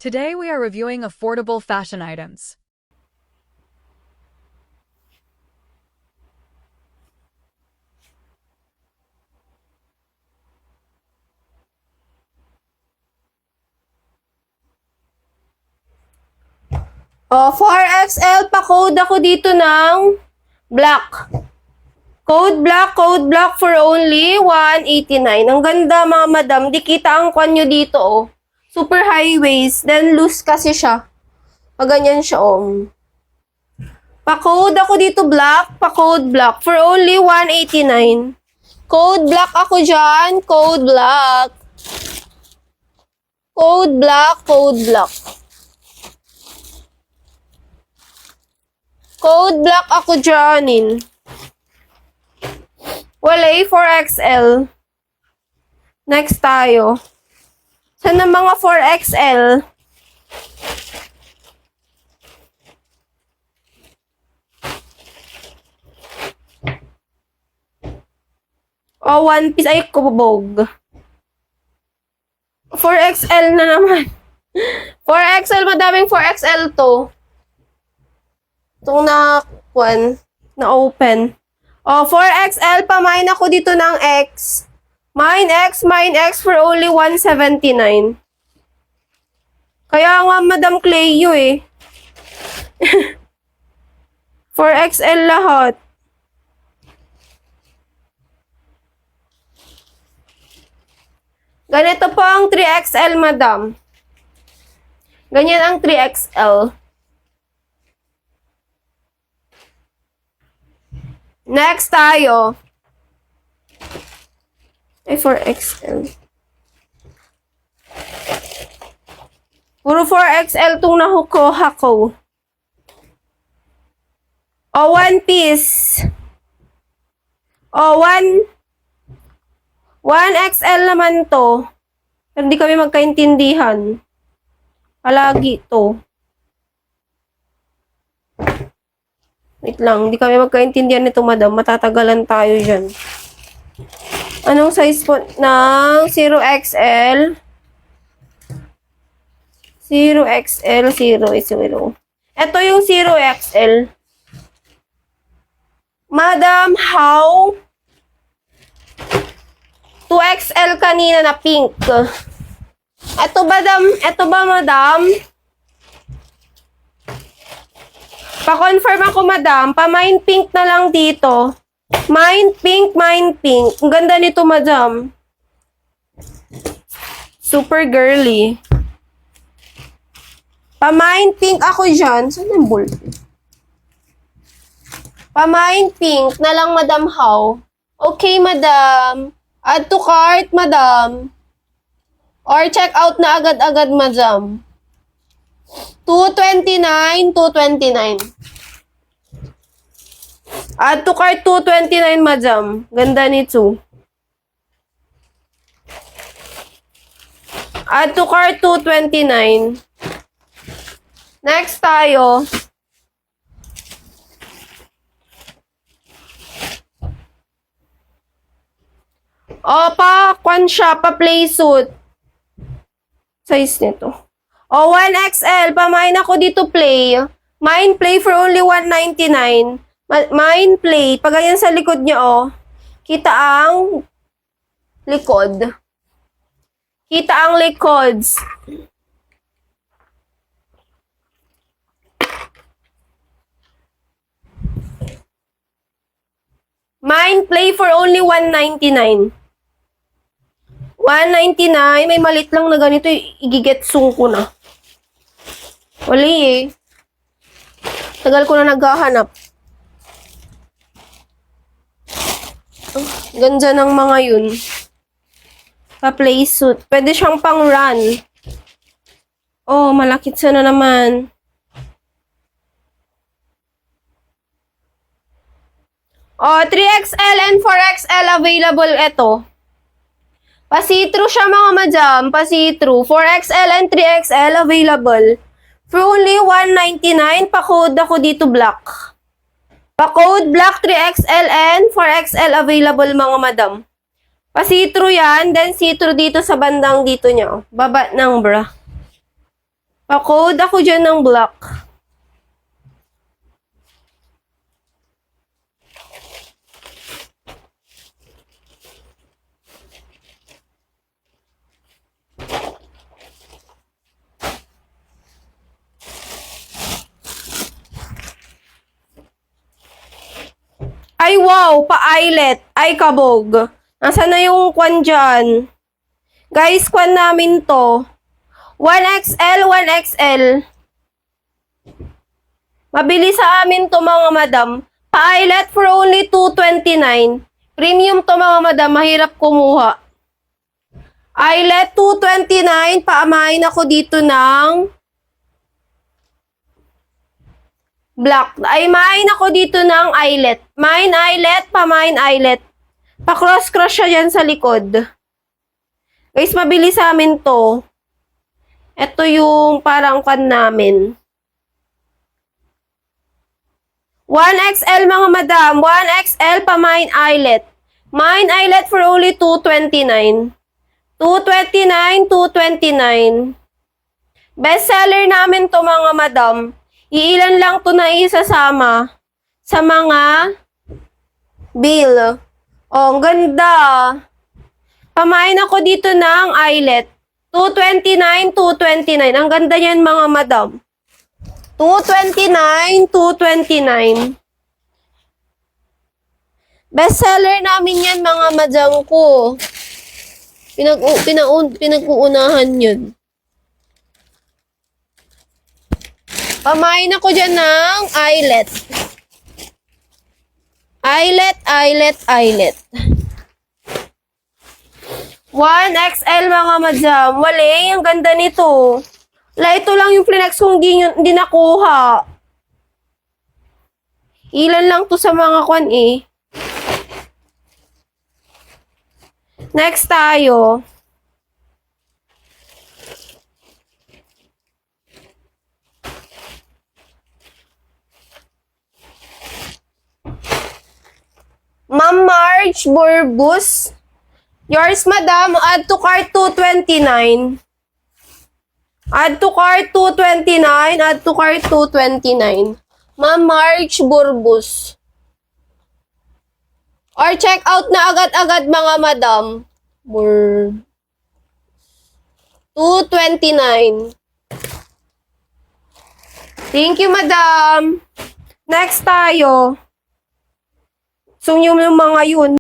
Today we are reviewing affordable fashion items. Oh, 4XL, pa-code ako dito ng black. Code black for only 189. Ang ganda mga madam, di kita ang kwan nyo dito oh. Super high waist, then loose kasi siya. Pag ganyan siya oh. Pa-code ako dito black, pa-code black for only 189. Code black ako dyan, code black. Code black, code black. Code black ako dyanin. Walay 4XL. Next tayo. Saan ang mga 4XL? O, one piece. Ay, kubog. 4XL na naman. 4XL, madaming 4XL to. Itong na open. Oh, 4XL, pamain ako dito ng X. Mine X for only 179. Kaya nga, Madam Cleo eh. 4XL lahat. Ganito po ang 3XL, Madam. Ganyan ang 3XL. Next tayo. Ay, 4XL. Puro 4XL itong nakukuha ko. O, one piece. O, 1XL naman to. Pero hindi kami magkaintindihan. Palagi to. Wait lang, hindi kami magkaintindihan nito, madam. Matatagalan tayo dyan. Anong size po ng 0XL? 0XL, 0. Ito yung 0XL. Madam, how? 2XL kanina na pink. Ito ba, madam? Pa-confirm ako, madam. Pa-mine pink na lang dito. Mine pink. Ang ganda nito, madam. Super girly. Pa-mine pink ako dyan. Saan yung bulb? Pa-mine pink na lang, madam, how? Okay, madam. Add to cart, madam. Or check out na agad-agad, madam. 229. Add to cart 229, madam. Ganda nito. Add to cart 229. Next tayo. Pa play suit. Size nito. O, 1XL. Pamain ako dito play. Mine play for only 199. Mine play. Pag ganyan sa likod niya, oh. Kita ang likod. Kita ang likods. Mine play for only 199. 199. May malit lang na ganito. Igigetsong ko na. Wali eh. Tagal ko na naghahanap. Oh, ganda ng mga yun. Pa-play suit. Pwede siyang pang run. Oh, malakit sana naman. Oh, 3XL and 4XL available ito. Pa-see-through siya, mga madam. Pa-see-through. 4XL and 3XL available. For only 199, pa-code ako dito black. Pa-code black 3XL and 4XL available, mga madam. Pa-see-through yan, then see-through dito sa bandang dito niya. Baba ng bra. Pa-code ako dyan ng black. Ay, wow! Pa-eyelet. Ay, kabog. Nasaan na yung kwan dyan? Guys, kwan namin to. 1XL, 1XL. Mabili sa amin to, mga madam. Pa-eyelet for only 229. Premium to, mga madam. Mahirap kumuha. Eyelet, 229. Paamahin ako dito ng black. Ay, main ako dito ng eyelet. Main eyelet, pamain eyelet. Pa-cross-cross siya dyan sa likod. Guys, mabili sa amin to. Ito yung parang kan namin. 1XL, mga madam. 1XL, pamain eyelet. Main eyelet for only 229. 229, 229. Best seller namin to, mga madam. Iilan lang to na isasama sa mga bill. Oh, ang ganda. Pamain ako dito ng eyelet. 229, 229. Ang ganda niyan, mga madam. 229, 229. Best seller namin yan, mga madam ko. Pinag-uunahan yun. Pamain ako dyan ng eyelet. Eyelet, eyelet, eyelet. 1XL, mga madam. Wali, ang ganda nito. Ito lang yung flex kung hindi nakuha. Ilan lang to sa mga kwan eh. Next tayo. Ma'am Marge Burbus. Yours, madam. Add to cart 229. Add to cart 229. Add to cart 229. Ma'am Marge Burbus. Or check out na agad-agad, mga madam. 229. Thank you, madam. Next tayo. So, yung mga yun.